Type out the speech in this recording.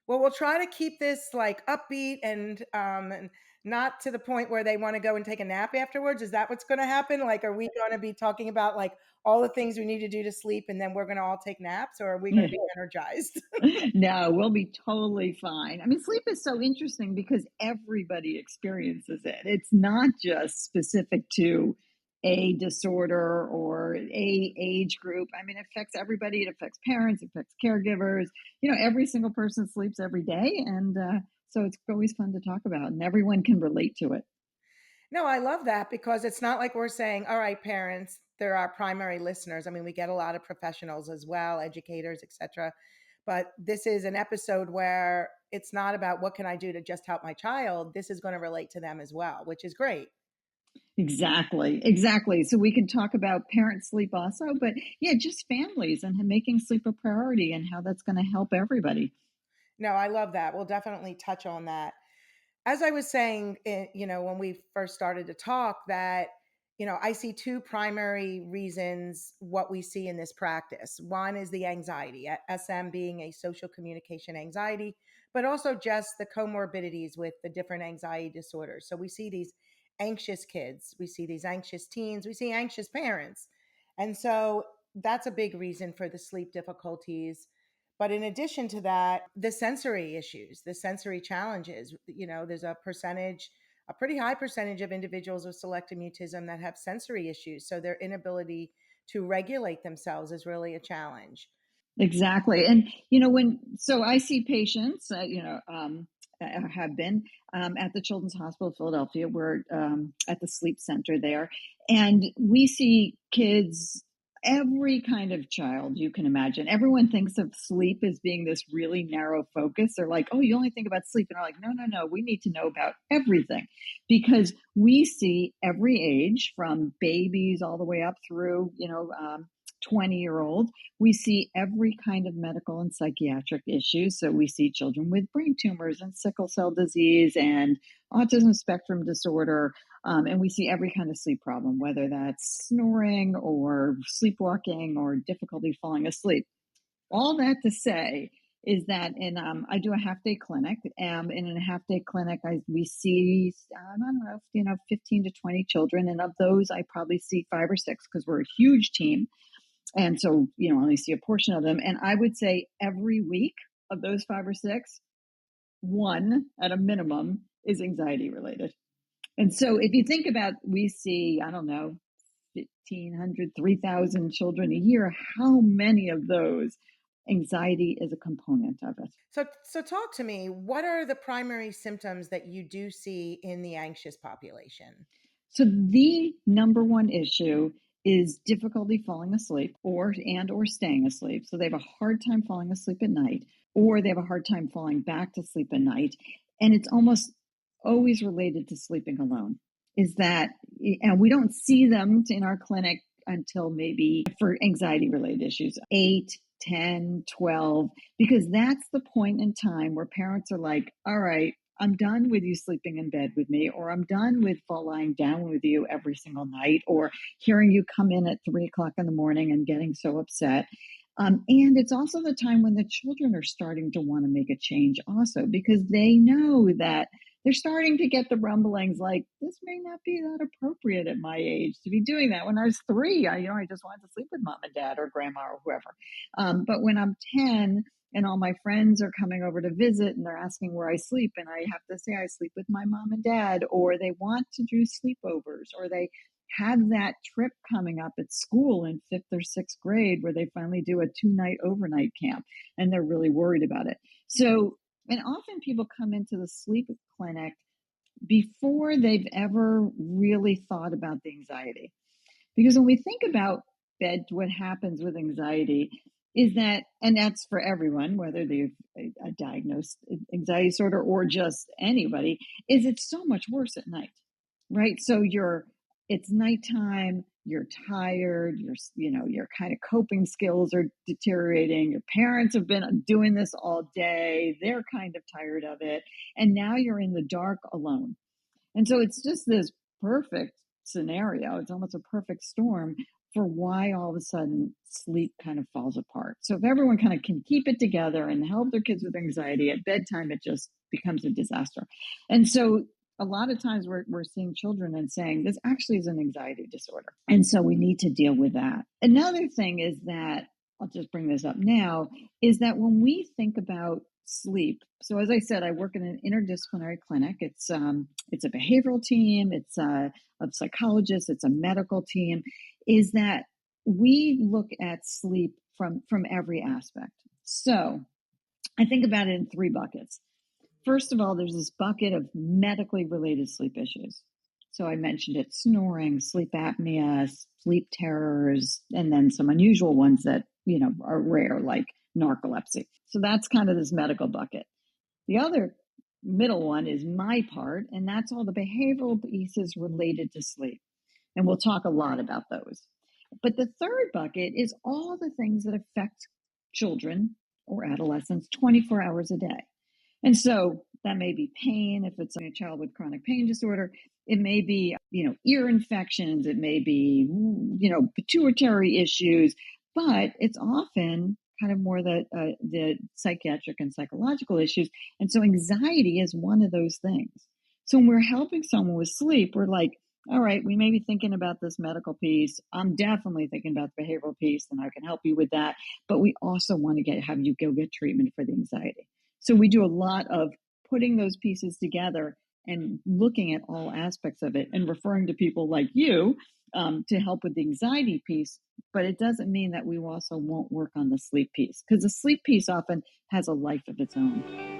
Well, we'll try to keep this like upbeat and not to the point where they want to go and take a nap afterwards. Is that what's going to happen? Like, are we going to be talking about like all the things we need to do to sleep and then we're going to all take naps, or are we going to be energized? No, we'll be totally fine. I mean, sleep is so interesting because everybody experiences it. It's not just specific to a disorder or a age group. I mean, it affects everybody. It affects parents, it affects caregivers. Every single person sleeps every day, and so it's always fun to talk about, and everyone can relate to it. No, I love that because it's not like we're saying, all right, parents, they're our primary listeners. I mean, we get a lot of professionals as well, educators, etc. But this is an episode where it's not about what can I do to just help my child. This is going to relate to them as well, which is great. Exactly, exactly. So we can talk about parent sleep also, but yeah, just families and making sleep a priority and how that's going to help everybody. No, I love that. We'll definitely touch on that. As I was saying, when we first started to talk, that, I see two primary reasons what we see in this practice. One is the anxiety, SM being a social communication anxiety, but also just the comorbidities with the different anxiety disorders. So we see these anxious kids, we see these anxious teens, we see anxious parents. And so that's a big reason for the sleep difficulties. But in addition to that, the sensory issues, the sensory challenges, there's a pretty high percentage of individuals with selective mutism that have sensory issues. So their inability to regulate themselves is really a challenge. Exactly. And, so I see patients, have been at the Children's Hospital of Philadelphia. We're at the sleep center there. And we see kids, every kind of child you can imagine. Everyone thinks of sleep as being this really narrow focus. They're like, oh, you only think about sleep. And I'm like, no, no, no. We need to know about everything because we see every age from babies all the way up through, 20-year-old. We see every kind of medical and psychiatric issues. So we see children with brain tumors and sickle cell disease and autism spectrum disorder. And we see every kind of sleep problem, whether that's snoring or sleepwalking or difficulty falling asleep. All that to say is that I do a half day clinic. And in a half day clinic, we see, I don't know, 15 to 20 children. And of those, I probably see five or six because we're a huge team. And so, I only see a portion of them. And I would say every week of those five or six, one at a minimum is anxiety related. And so if you think about, we see, I don't know, 1,500, 3,000 children a year, how many of those anxiety is a component of it? So talk to me. What are the primary symptoms that you do see in the anxious population? So the number one issue is difficulty falling asleep or staying asleep. So they have a hard time falling asleep at night or they have a hard time falling back to sleep at night. And it's almost always related to sleeping alone. Is that and we don't see them in our clinic until maybe for anxiety related issues, 8, 10, 12, because that's the point in time where parents are like, all right, I'm done with you sleeping in bed with me, or I'm done with lying down with you every single night, or hearing you come in at 3 o'clock in the morning and getting so upset. And it's also the time when the children are starting to want to make a change, also, because they know that they're starting to get the rumblings like, this may not be that appropriate at my age to be doing that. When I was 3, I just wanted to sleep with mom and dad or grandma or whoever. But when I'm 10, and all my friends are coming over to visit and they're asking where I sleep. And I have to say I sleep with my mom and dad, or they want to do sleepovers, or they have that trip coming up at school in fifth or sixth grade where they finally do a 2-night overnight camp and they're really worried about it. So, and often people come into the sleep clinic before they've ever really thought about the anxiety. Because when we think about what happens with anxiety is that, and that's for everyone, whether they've a diagnosed anxiety disorder or just anybody, is it's so much worse at night, right? So it's nighttime, you're tired, your kind of coping skills are deteriorating. Your parents have been doing this all day. They're kind of tired of it. And now you're in the dark alone. And so it's just this perfect scenario. It's almost a perfect storm for why all of a sudden sleep kind of falls apart. So if everyone kind of can keep it together and help their kids with anxiety at bedtime, it just becomes a disaster. And so a lot of times we're seeing children and saying this actually is an anxiety disorder. And so we need to deal with that. Another thing is that I'll just bring this up now is that when we think about sleep, so as I said, I work in an interdisciplinary clinic. It's a behavioral team, it's a psychologists, it's a medical team, is that we look at sleep from every aspect. So I think about it in three buckets. First of all, there's this bucket of medically related sleep issues. So I mentioned it: snoring, sleep apnea, sleep terrors, and then some unusual ones that, are rare, like narcolepsy. So that's kind of this medical bucket. The other middle one is my part, and that's all the behavioral pieces related to sleep. And we'll talk a lot about those. But the third bucket is all the things that affect children or adolescents 24 hours a day. And so that may be pain if it's a child with chronic pain disorder. It may be, ear infections. It may be, pituitary issues. But it's often kind of more the psychiatric and psychological issues. And so anxiety is one of those things. So when we're helping someone with sleep, we're like, all right, we may be thinking about this medical piece. I'm definitely thinking about the behavioral piece, and I can help you with that. But we also want to have you go get treatment for the anxiety. So we do a lot of putting those pieces together and looking at all aspects of it and referring to people like you to help with the anxiety piece. But it doesn't mean that we also won't work on the sleep piece, because the sleep piece often has a life of its own.